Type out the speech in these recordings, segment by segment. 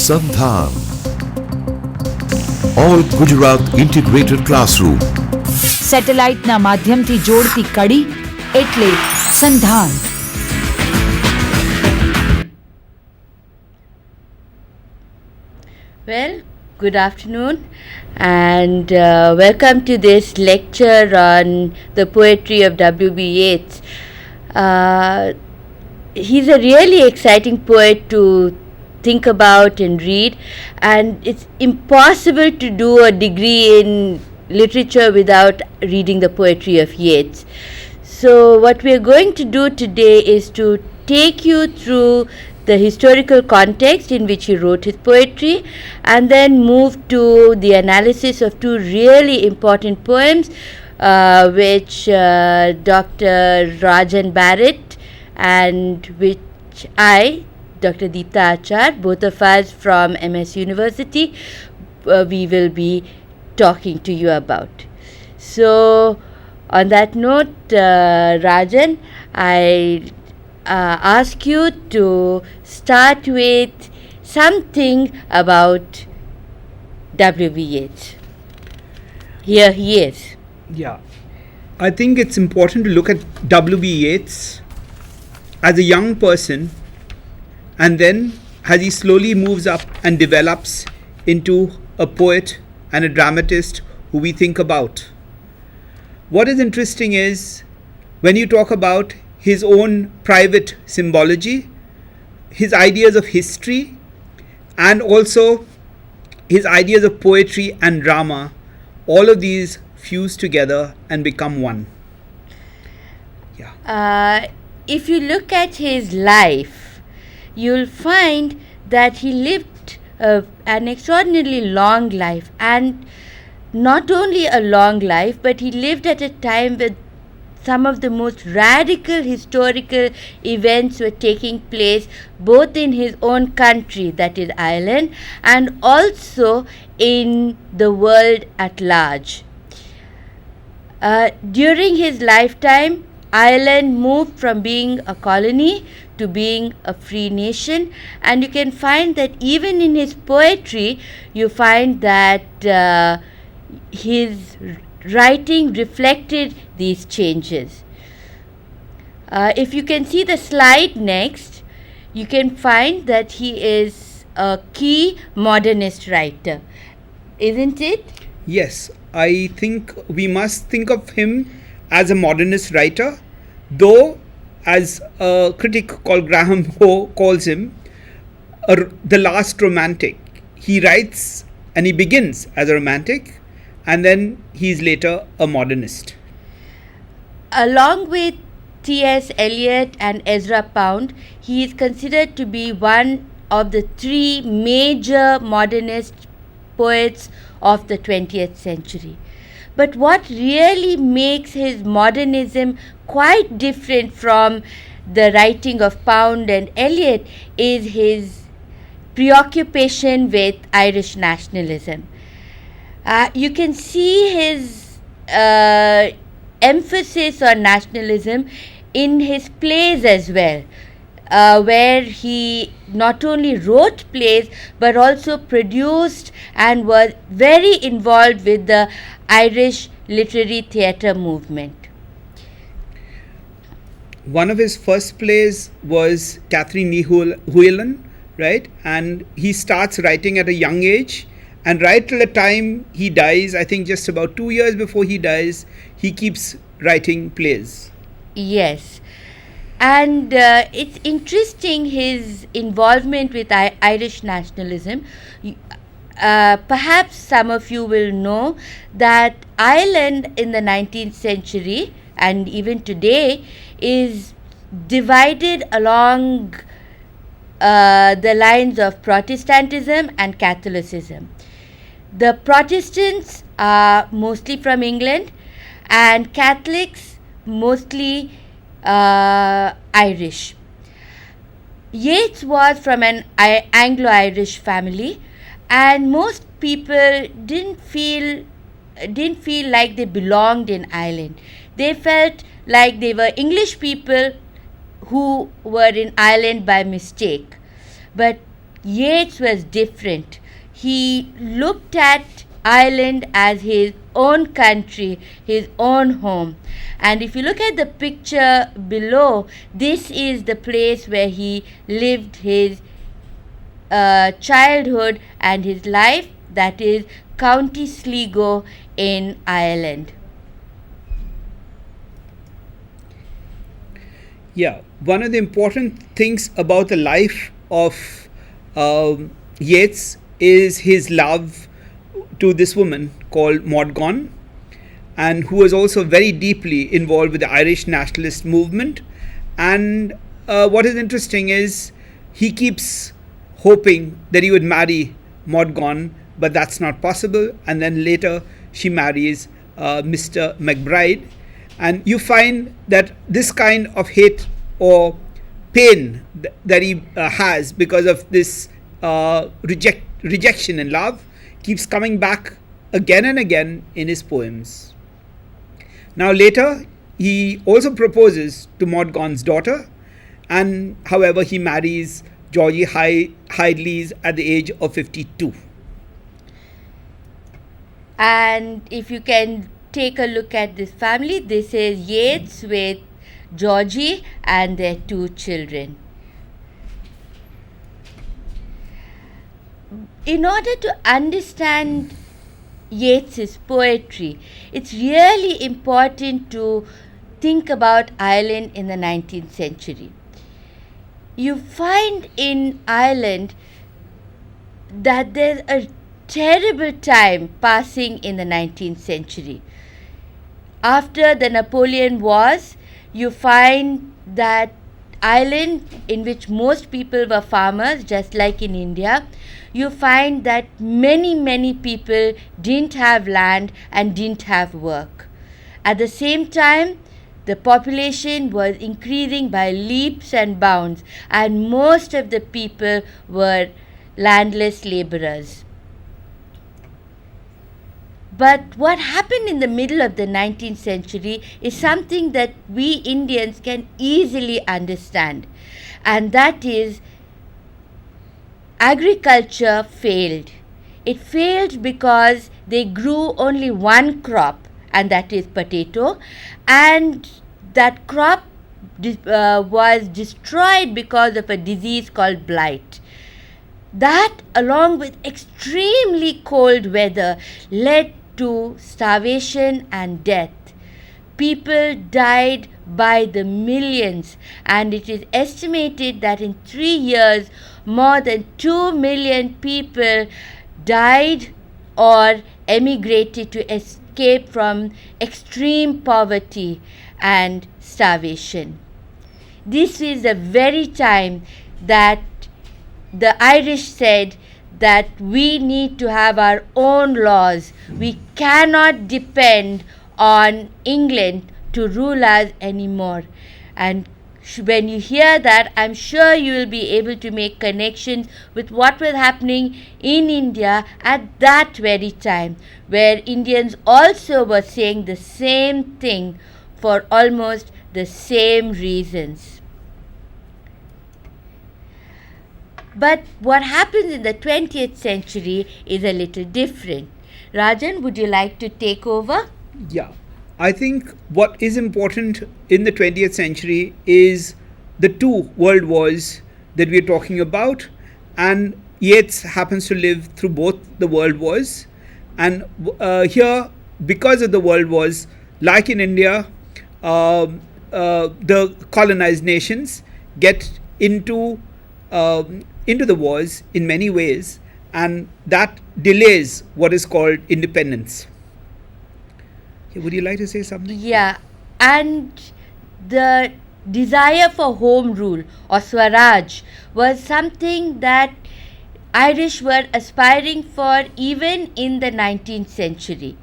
SANDHAN, All Gujarat Integrated Classroom. સેટેલાઇટના માધ્યમથી જોડતી કડી એટલે સંધાન. Well, good afternoon and welcome to this lecture on the poetry of W.B. Yeats. He's a really exciting poet to think about and read, and it's impossible to do a degree in literature without reading the poetry of Yeats. So what we're going to do today is to take you through the historical context in which he wrote his poetry, and then move to the analysis of two really important poems which Dr. Rajan Barrett and which I, Dr. Deepta Achar, both of us from MS University, we will be talking to you about. So on that note, Rajan, I ask you to start with something about W.B. Yeats. Here he is. Yeah, I think it's important to look at W.B. Yeats as a young person, and then as he slowly moves up and develops into a poet and a dramatist who we think about. What is interesting is when you talk about his own private symbology, his ideas of history, and also his ideas of poetry and drama, all of these fuse together and become one. Yeah. If you look at his life, you'll find that he lived an extraordinarily long life, and not only a long life, but he lived at a time with some of the most radical historical events were taking place both in his own country, that is Ireland, and also in the world at large. During his lifetime, Ireland moved from being a colony to being a free nation, and you can find that even in his poetry, you find that his writing reflected these changes. If you can see the slide next, you can find that he is a key modernist writer, isn't it? Yes, I think we must think of him as a modernist writer, though as a critic called Graham Ho calls him, the last romantic. He writes and he begins as a romantic, and then he is later a modernist. Along with T.S. Eliot and Ezra Pound, he is considered to be one of the three major modernist poets of the 20th century. But what really makes his modernism quite different from the writing of Pound and Eliot is his preoccupation with Irish nationalism. You can see his emphasis on nationalism in his plays as well, where he not only wrote plays but also produced and was very involved with the Irish literary theatre movement. One of his first plays was Catherine Ní Huilen, right? And he starts writing at a young age. And right till the time he dies, I think just about 2 years before he dies, he keeps writing plays. Yes. And it's interesting his involvement with Irish nationalism. Perhaps some of you will know that Ireland in the 19th century and even today is divided along the lines of Protestantism and Catholicism. The Protestants are mostly from England and Catholics mostly Irish. Yeats was from an Anglo-Irish family, and most people didn't feel like they belonged in Ireland. They felt like they were English people who were in Ireland by mistake. But Yeats was different. He looked at Ireland as his own country, his own home. And if you look at the picture below, this is the place where he lived his childhood and his life, that is County Sligo in Ireland. Yeah, one of the important things about the life of Yeats is his love to this woman called Maud Gonne, and who was also very deeply involved with the Irish nationalist movement. And what is interesting is he keeps hoping that he would marry Maud Gonne, but that's not possible. And then later she marries Mr. McBride. And you find that this kind of hate or pain that he has because of this rejection in love keeps coming back again and again in his poems. Now later he also proposes to Maud Gonne's daughter, and however he marries Georgie Hidleys at the age of 52. And if you can take a look at this family, this is Yeats with Georgie and their 2 children. In order to understand Yeats's poetry, it's really important to think about Ireland in the 19th century. You find in Ireland that there's a terrible time passing in the 19th century. After the Napoleon Wars, you find that Ireland, in which most people were farmers, just like in India, you find that many people didn't have land and didn't have work. At the same time, the population was increasing by leaps and bounds, and most of the people were landless laborers. But what happened in the middle of the 19th century is something that we Indians can easily understand, and that is agriculture failed. It failed because they grew only one crop, and that is potato, and that crop was destroyed because of a disease called blight. That, along with extremely cold weather, led to starvation and death. People died by the millions, and it is estimated that in 3 years, more than 2 million people died or emigrated to escape from extreme poverty and starvation. This is the very time that the Irish said that we need to have our own laws. We cannot depend on England to rule us anymore. And when you hear that, I'm sure you will be able to make connections with what was happening in India at that very time, where Indians also were saying the same thing for almost the same reasons. But what happens in the 20th century is a little different. Rajan, would you like to take over? Yeah, I think what is important in the 20th century is the 2 world wars that we are talking about, and Yeats happens to live through both the world wars. And here, because of the world wars, like in India, the colonized nations get into the wars in many ways, and that delays what is called independence. Would you like to say something? Yeah, and the desire for home rule or Swaraj was something that Irish were aspiring for even in the 19th century.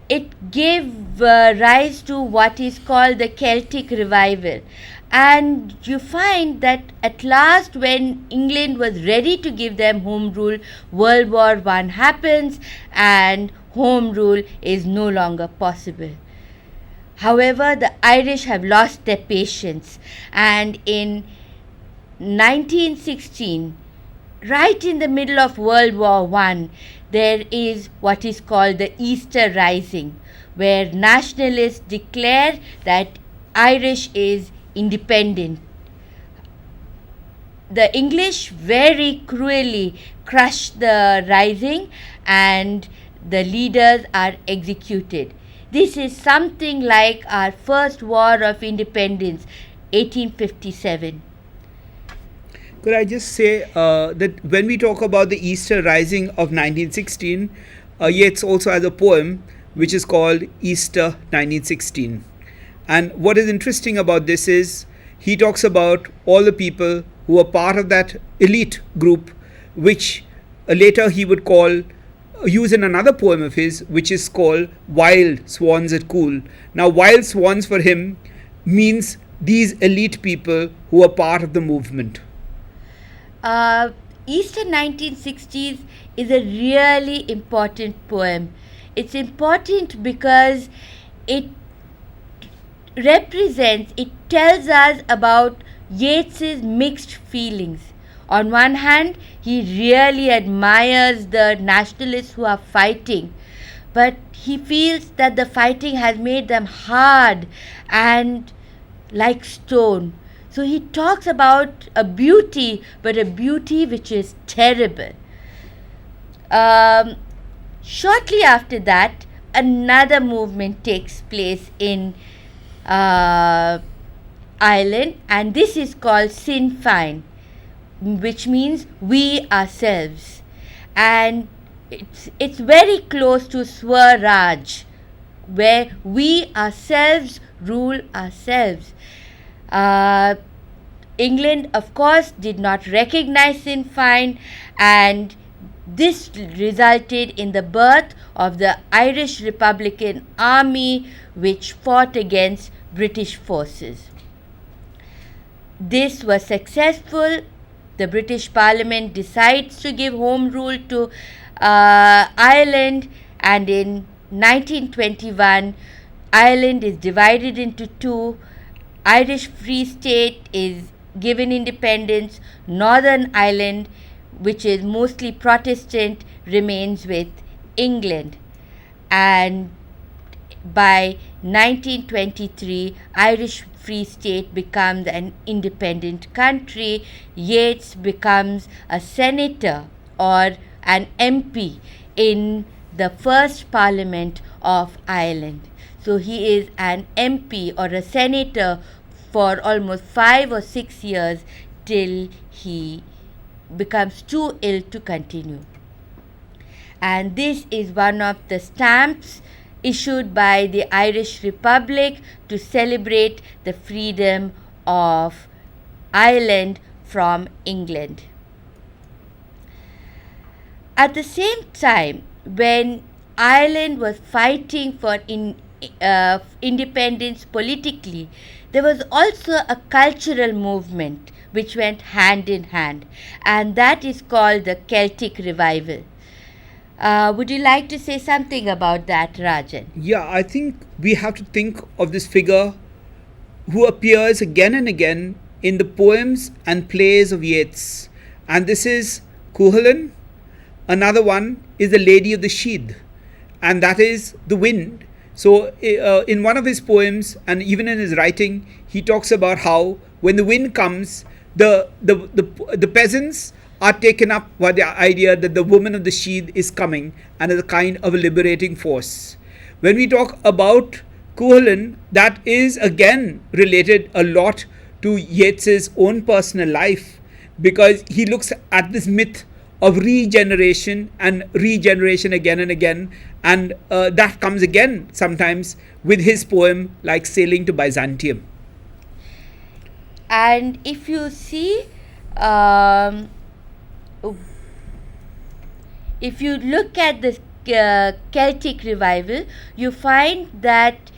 It gave rise to what is called the Celtic Revival. And you find that at last, when England was ready to give them home rule, World War I happens and home rule is no longer possible. However, the Irish have lost their patience, and in 1916, right in the middle of World War I, there is what is called the Easter Rising, where nationalists declare that Irish is independent. The English very cruelly crush the rising and the leaders are executed. This is something like our first war of independence, 1857. Could I just say that when we talk about the Easter Rising of 1916, Yeats also has a poem which is called Easter 1916. And what is interesting about this is he talks about all the people who were part of that elite group, which later he would use in another poem of his, which is called Wild Swans at Cool. Now, wild swans for him means these elite people who are part of the movement. Easter 1960s is a really important poem. It's important because it tells us about Yeats's mixed feelings. On one hand, he really admires the nationalists who are fighting, but he feels that the fighting has made them hard and like stone. So he talks about a beauty, but a beauty which is terrible. Shortly after that, another movement takes place in Ireland, and this is called Sinn Féin, which means we ourselves. And it's very close to Swaraj, where we ourselves rule ourselves. England, of course, did not recognize Sinn Féin, and this resulted in the birth of the Irish Republican Army, which fought against British forces. This was successful. The British Parliament decides to give home rule to Ireland, and in 1921, Ireland is divided into two. Irish Free State is given independence. Northern Ireland, which is mostly Protestant, remains with England. And by 1923, Irish Free State becomes an independent country. Yeats becomes a senator or an MP in the first Parliament of Ireland. So he is an MP or a senator for almost 5 or 6 years till he becomes too ill to continue. And this is one of the stamps issued by the Irish Republic to celebrate the freedom of Ireland from England. At the same time, when Ireland was fighting for independence politically, there was also a cultural movement which went hand in hand, and that is called the Celtic Revival. Would you like to say something about that, Rajan? Yeah, I think we have to think of this figure who appears again and again in the poems and plays of Yeats. And this is Cuchulainn. Another one is the Lady of the Sheath, and that is the wind. So in one of his poems and even in his writing, he talks about how when the wind comes, the peasants are taken up by the idea that the woman of the sheath is coming and is a kind of a liberating force. When we talk about Cuchulainn, that is again related a lot to Yeats's own personal life, because he looks at this myth of regeneration and regeneration again and again, and that comes again sometimes with his poem like Sailing to Byzantium. And if you see, if you look at the Celtic Revival, you find that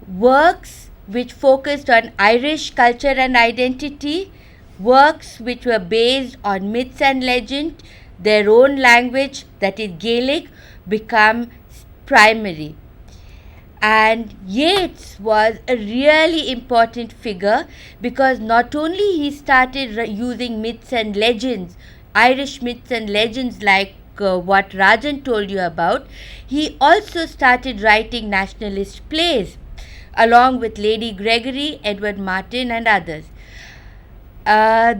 works which focused on Irish culture and identity, works which were based on myths and legend, their own language, that is Gaelic, become primary. And Yeats was a really important figure because not only he started using myths and legends Irish myths and legends like what Rajan told you about, he also started writing nationalist plays along with Lady Gregory, Edward Martyn and others.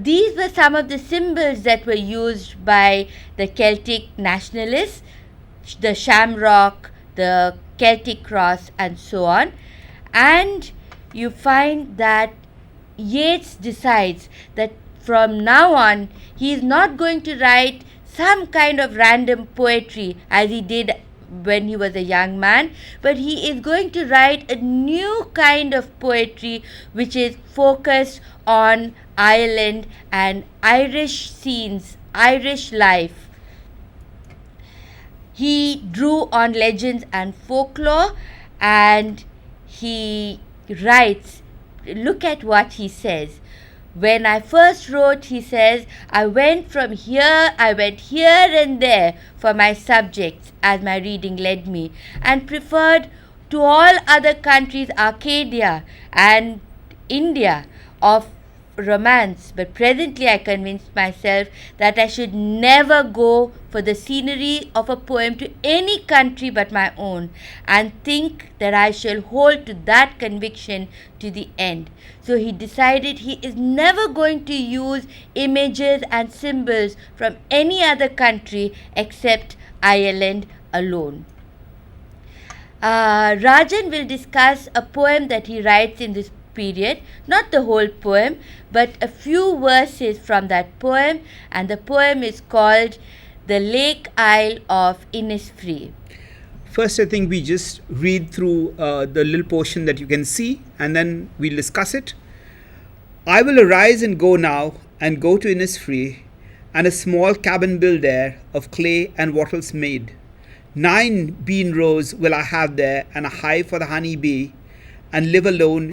These were some of the symbols that were used by the Celtic nationalists, the shamrock, the Celtic cross and so on. And you find that Yeats decides that from now on he is not going to write some kind of random poetry as he did when he was a young man, but he is going to write a new kind of poetry which is focused on Ireland and Irish scenes, Irish life. He drew on legends and folklore, and he writes, look at what he says. When I first wrote, he says, I went here and there for my subjects as my reading led me, and preferred to all other countries Arcadia and India of romance, but presently I convinced myself that I should never go for the scenery of a poem to any country but my own, and think that I shall hold to that conviction to the end. So he decided he is never going to use images and symbols from any other country except Ireland alone. Rajan will discuss a poem that he writes in this period, not the whole poem, but a few verses from that poem, and the poem is called The Lake Isle of Innisfree. First, I think we just read through the little portion that you can see, and then we'll discuss it. I will arise and go now, and go to Innisfree, and a small cabin build there, of clay and wattles made. 9 bean rows will I have there, and a hive for the honey bee, and live alone